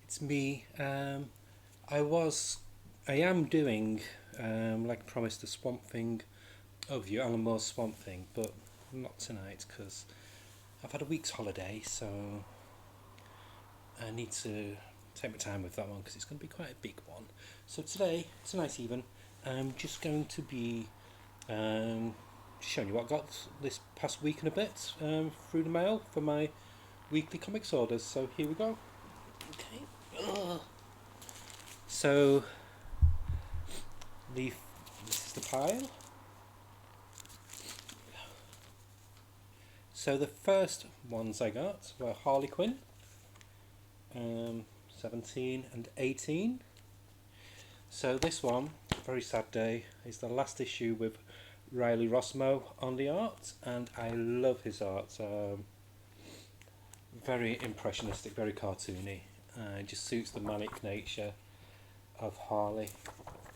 It's me. I am doing, like I promised, the Swamp Thing overview, Alan Moore's Swamp Thing, but not tonight because I've had a week's holiday, so I need to take my time with that one because it's going to be quite a big one. So tonight even, I'm just going to be um, showing you what I got this past week and a bit through the mail for my weekly comics orders. So here we go. Okay. Ugh. So the this is the pile. So the first ones I got were Harley Quinn, 17 and 18. So this one, very sad day, is the last issue with Riley Rossmo on the art, and I love his art. Very impressionistic, very cartoony. It just suits the manic nature of Harley,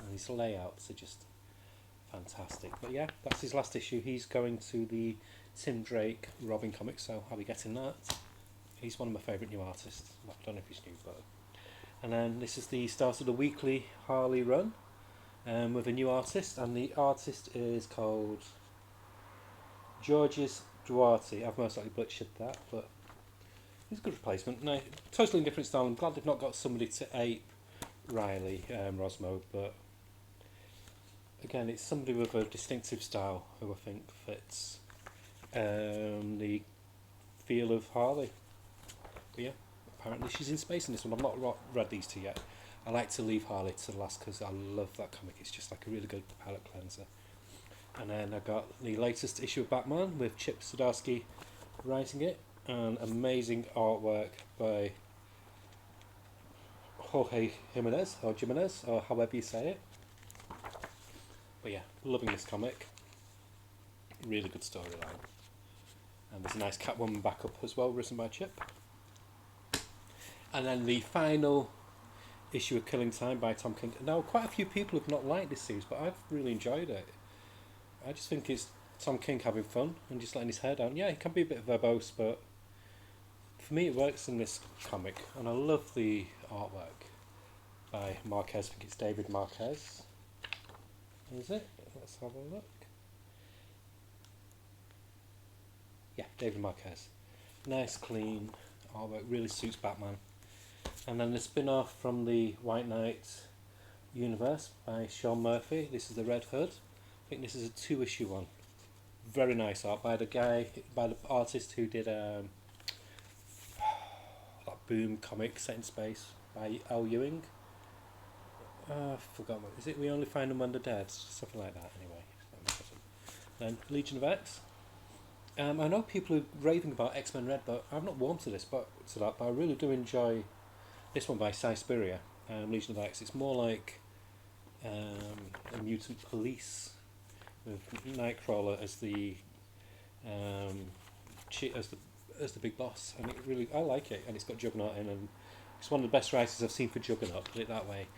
and his layouts are just fantastic. But yeah, that's his last issue. He's going to the Tim Drake Robin comics, so I'll be getting that. He's one of my favourite new artists. Well, I don't know if he's new, but... And then this is the start of the weekly Harley run with a new artist, and the artist is called Georges Duarte. I've most likely butchered that, but he's a good replacement. No, totally different style. I'm glad they've not got somebody to ape Riley Rosmo, but again, it's somebody with a distinctive style who I think fits the feel of Harley. But yeah, apparently she's in space in this one. I've not read these two yet. I like to leave Harley to the last because I love that comic. It's just like a really good palette cleanser. And then I got the latest issue of Batman with Chip Sadowsky writing it, and amazing artwork by Jorge Jimenez, or however you say it. But yeah, loving this comic. Really good storyline. And there's a nice Catwoman backup as well, written by Chip. And then the final issue of Killing Time by Tom King. Now, quite a few people have not liked this series, but I've really enjoyed it. I just think it's Tom King having fun and just letting his hair down. Yeah, he can be a bit verbose, but for me it works in this comic. And I love the artwork by Marquez. I think it's David Marquez. Is it? Let's have a look. Yeah, David Marquez. Nice, clean artwork. Really suits Batman. And then the spin-off from the White Knight universe by Sean Murphy. This is the Red Hood. I think this is a 2-issue one. Very nice art by the artist who did that Boom comic set in space by Al Ewing. I forgot what is it. We only find them when they're dead, something like that. Anyway, then Legion of X. I know people are raving about X-Men Red, but I've not warmed to that. But I really do enjoy this one by Suspiria, Legion of X. It's more like a mutant police with Nightcrawler as the as the big boss, and I like it, and it's got Juggernaut in, and it's one of the best writers I've seen for Juggernaut. Put it that way.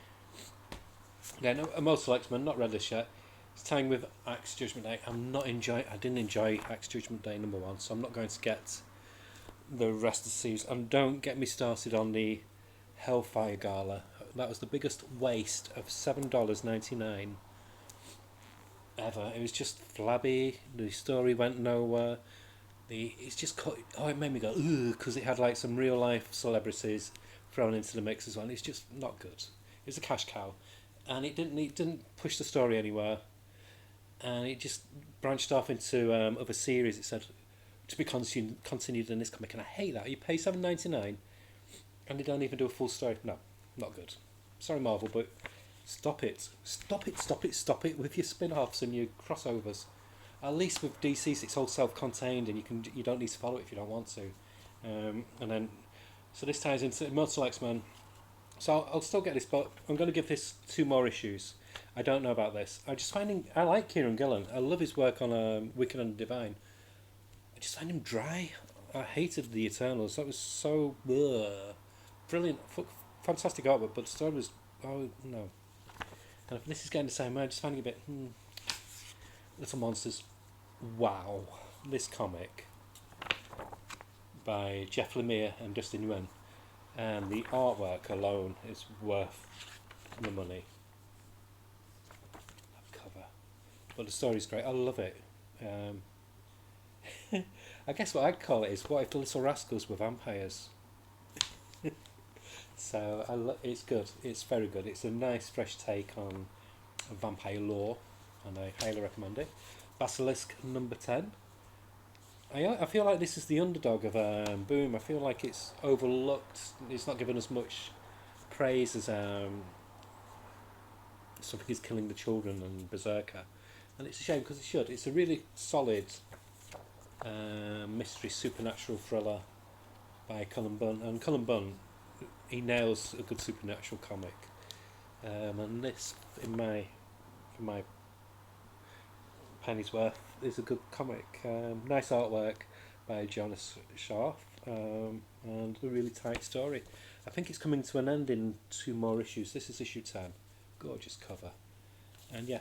Yeah, no, Immortal X-Men, not read this yet. It's tying with Axe Judgment Day. I didn't enjoy Axe Judgment Day #1, so I'm not going to get the rest of the series. And don't get me started on the Hellfire Gala. That was the biggest waste of $7.99 ever. It was just flabby. The story went nowhere. It made me go ugh, because it had like some real life celebrities thrown into the mix as well. And it's just not good. It was a cash cow, and it didn't push the story anywhere. And it just branched off into other series. It said to be continued in this comic, and I hate that. You pay $7.99, and they don't even do a full story. No, not good. Sorry, Marvel, but stop it with your spin-offs and your crossovers. At least with DC's, it's all self-contained, and you don't need to follow it if you don't want to. And then, so this ties into Immortal X-Men. So I'll still get this, but I'm going to give this 2 more issues. I don't know about this. I like Kieran Gillen. I love his work on Wicked and Divine. I just find him dry. I hated the Eternals. That was so brilliant, fantastic artwork, but the story was no. And if this is getting the same way, I just find it a bit Little Monsters. Wow, this comic by Jeff Lemire and Dustin Nguyen. and the artwork alone is worth the money. That cover, but the story's great. I love it. I guess what I'd call it is, what if the Little Rascals were vampires? So it's good. It's very good. It's a nice, fresh take on vampire lore, and I highly recommend it. Basilisk Number 10. I feel like this is the underdog of Boom. I feel like it's overlooked. It's not given as much praise as Something Is Killing the Children and Berserker, and it's a shame because it should. It's a really solid mystery supernatural thriller by Cullen Bunn, and Cullen Bunn, he nails a good supernatural comic, and this, in my penny's worth, is a good comic. Nice artwork by Jonas Scharf, and a really tight story. I think it's coming to an end in 2 more issues. This is issue 10. Gorgeous cover, and yeah,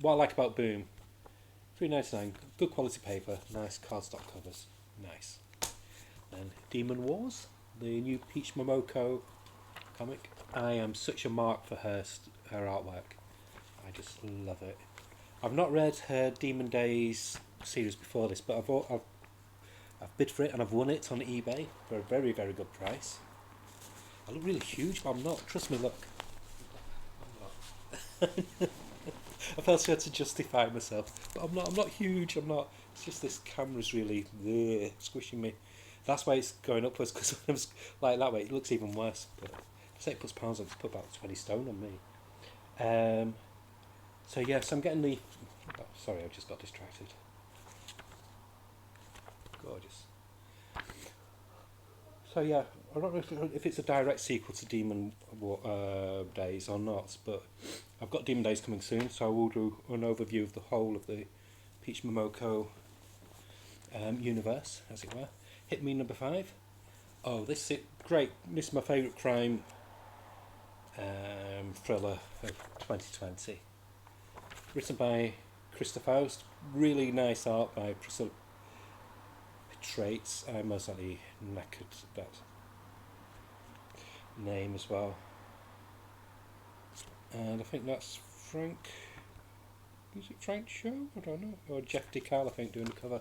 what I like about Boom, $3.99, good quality paper, nice cardstock covers, nice. And Demon Wars, the new Peach Momoko comic. I am such a mark for her artwork. I just love it. I've not read her Demon Days series before this, but I've bid for it and I've won it on eBay for a very, very good price. I look really huge, but I'm not. Trust me, look. I felt I had to justify myself, but I'm not. I'm not huge. I'm not. It's just this camera's really squishing me. That's why it's going upwards, because when I was like that way, it looks even worse. But say it puts pounds on, it's put about 20 stone on me. So yes, I'm getting the. Oh, sorry, I just got distracted. Gorgeous. So yeah, I don't know if it's a direct sequel to Demon Days or not, but I've got Demon Days coming soon, so I will do an overview of the whole of the Peach Momoko universe, as it were. Hit Me Number 5. Oh, this is great. This is my favourite crime thriller of 2020. Written by Krista Faust. Really nice art by Priscilla Traits. I'm most likely knackered that name as well. And I think that's Frank. Is it Frank Show? I don't know. Or Jeff DeCarl, I think, doing the cover.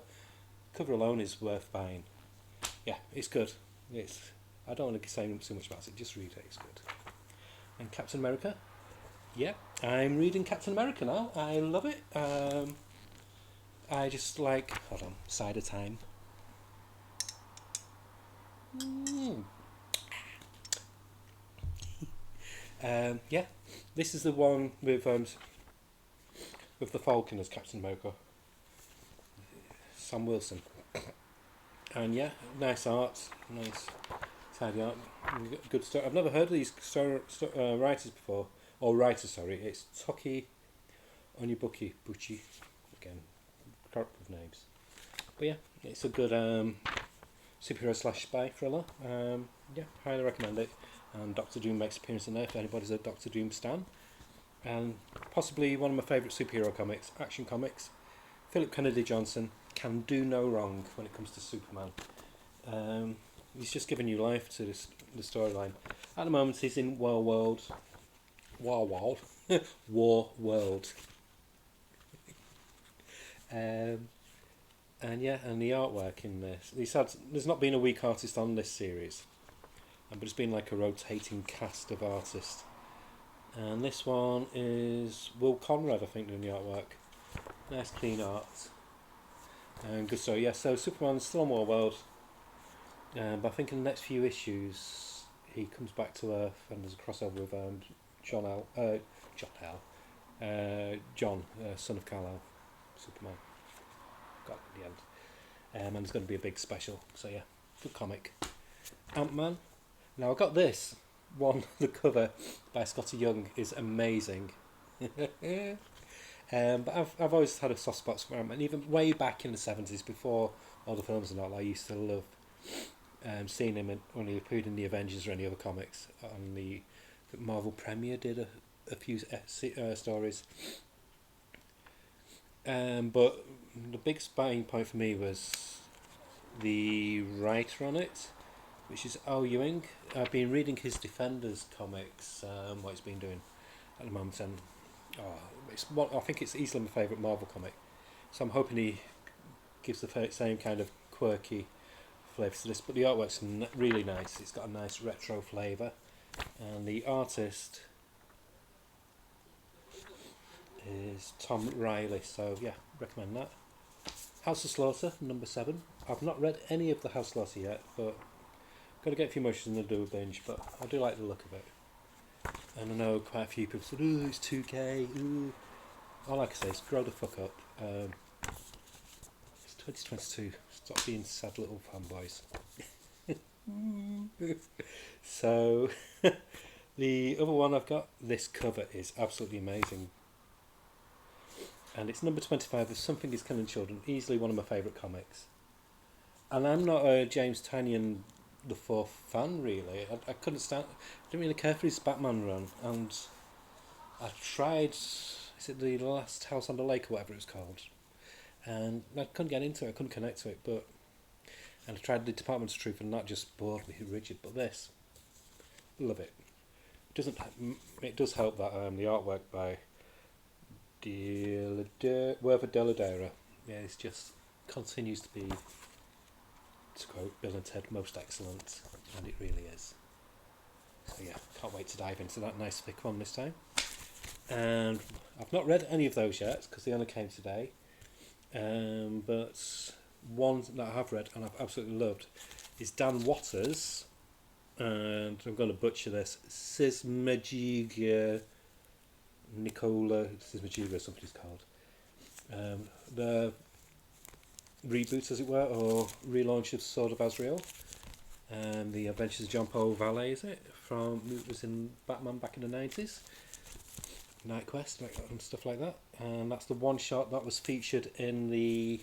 Cover alone is worth buying. Yeah, it's good. I don't want to say too much about it. Just read it. It's good. And Captain America. Yeah, I'm reading Captain America now. I love it. I just like. Hold on. Cider time. Yeah, this is the one with the Falcon as Captain America. Sam Wilson. And yeah, nice art, nice tidy art, good story. I've never heard of these writers before, or writers, sorry. It's Toki Onyebuchi, again, correct with names. But yeah, it's a good superhero / spy thriller. Yeah, highly recommend it. And Doctor Doom makes an appearance in there if anybody's a Doctor Doom stan. And possibly one of my favourite superhero comics, Action Comics. Philip Kennedy Johnson can do no wrong when it comes to Superman. He's just given new life to the storyline. At the moment, he's in War World. And yeah, and the artwork in this. There's not been a weak artist on this series, but it's been like a rotating cast of artists. And this one is Will Conrad, I think, doing the artwork. Nice clean art. And good story. Yeah, so Superman's still on War World. But I think in the next few issues he comes back to Earth and there's a crossover with John, son of Kal-El, Superman. Got it at the end. And there's going to be a big special. So yeah, good comic. Ant-Man. Now I got this one. The cover by Scotty Young is amazing. But I've always had a soft spot for Ant-Man. Even way back in the 70s, before all the films and all, I used to love seeing him when he appeared in the Avengers or any other comics. On the Marvel Premiere did a few stories. But the big buying point for me was the writer on it. which is Al Ewing. I've been reading his Defenders comics, what he's been doing at the moment, and I think it's easily my favourite Marvel comic. So I'm hoping he gives the same kind of quirky flavour to this, but the artwork's really nice. It's got a nice retro flavour, and the artist is Tom Riley, so yeah, recommend that. House of Slaughter, number 7. I've not read any of the House of Slaughter yet, but got to get a few motions and do a binge, but I do like the look of it. And I know quite a few people said, ooh, it's 2K, ooh. All I can say is grow the fuck up. It's 2022, stop being sad little fanboys. So, the other one I've got, this cover is absolutely amazing. And it's number 25 of Something is Killing Children, easily one of my favourite comics. And I'm not a James Tynion the Fourth fan, really. I couldn't stand, didn't really care for his Batman run, and I tried, is it the Last House on the Lake or whatever it was called, and I couldn't get into it, I couldn't connect to it, and I tried the Department of Truth and that just bored me rigid, but this, love it. It does help that the artwork by Werther Dell'Edera, yeah, it's just continues to be, to quote Bill and Ted, most excellent, and it really is. So yeah, can't wait to dive into that nice thick one this time. And I've not read any of those yet because they only came today, but one that I have read and I've absolutely loved is Dan Waters, and I'm going to butcher this, Sismagiga Nicola Sismagiga, something it's called. The reboot, as it were, or relaunch of Sword of Azrael, and the Adventures of John Paul Valet, is it? It was in Batman back in the 90s, Night Quest and stuff like that, and that's the one shot that was featured in the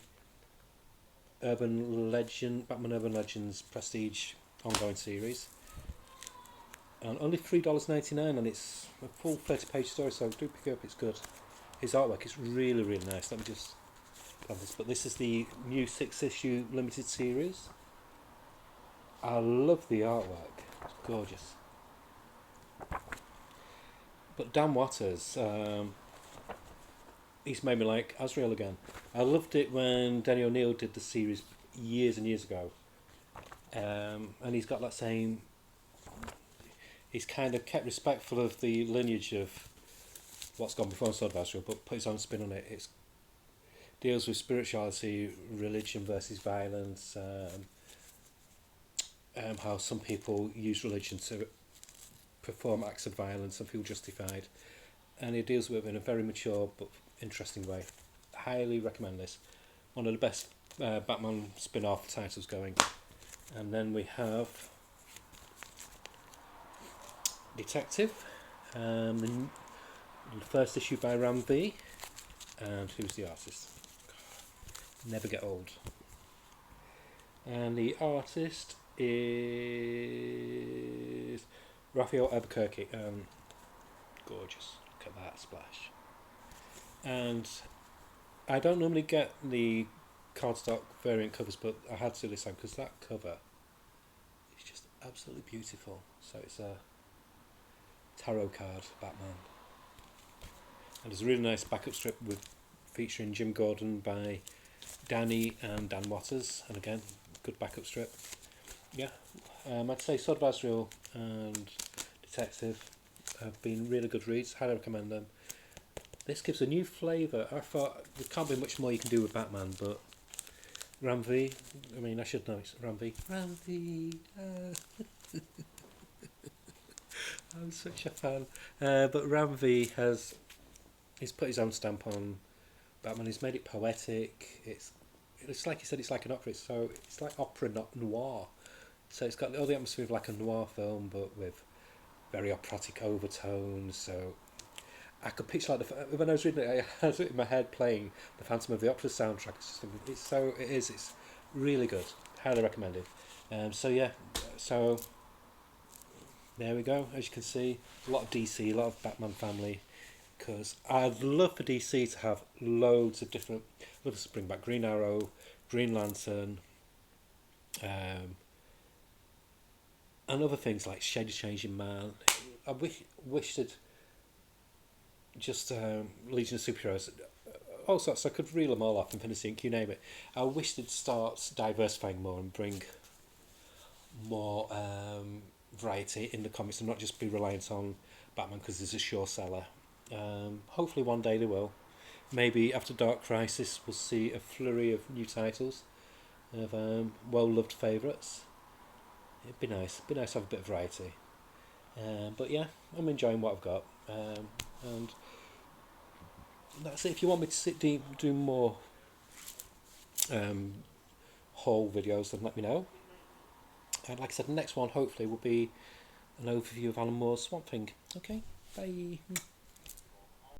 Batman Urban Legends Prestige ongoing series, and only $3.99, and it's a full 30-page story, so do pick it up, it's good. His artwork is really, really nice. Let me just grab this, but this is the new 6-issue limited series. I love the artwork, it's gorgeous. But Dan Waters, he's made me like Azrael again. I loved it when Denny O'Neil did the series years and years ago, and he's got that same, he's kind of kept respectful of the lineage of what's gone before Sword of Azrael, but put his own spin on it. It deals with spirituality, religion versus violence, how some people use religion to perform acts of violence and feel justified, and he deals with it in a very mature but interesting way. Highly recommend this. One of the best Batman spin-off titles going. And then we have Detective, the first issue by Ram V, and who's the artist? Never get old. And the artist is Raphael Albuquerque. Gorgeous. Look at that splash. And I don't normally get the cardstock variant covers, but I had to this time because that cover is just absolutely beautiful. So it's a tarot card Batman, and there's a really nice backup strip featuring Jim Gordon by Danny and Dan Waters, and again, good backup strip. Yeah, I'd say Sword of Azrael and Detective have been really good reads. Highly recommend them. This gives a new flavour. I thought there can't be much more you can do with Batman, but Ram V, I mean, I should know it's Ram V. Ram V. I'm such a fan. But Ram V he's put his own stamp on Batman. He's made it poetic. It's like he said, it's like an opera. So it's like opera, not noir. So it's got all the atmosphere of like a noir film, but with very operatic overtones. So I could picture like when I was reading it, I had it in my head playing the Phantom of the Opera soundtrack. It's really good. Highly recommended. So yeah, so there we go. As you can see, a lot of DC, a lot of Batman family, because I'd love for DC to have loads of different. Let's bring back Green Arrow, Green Lantern, and other things like Shade of Changing Man. I wish that just Legion of Superheroes, all sorts. I could reel them all off, Infinity Inc., you name it. I wish they'd start diversifying more and bring more variety in the comics and not just be reliant on Batman because he's a sure seller. Hopefully one day they will. Maybe after Dark Crisis we'll see a flurry of new titles of well-loved favourites. It'd be nice. It'd be nice to have a bit of variety. But yeah, I'm enjoying what I've got. And that's it. If you want me to do more haul videos, then let me know. And like I said, the next one hopefully will be an overview of Alan Moore's Swamp Thing. Okay, bye.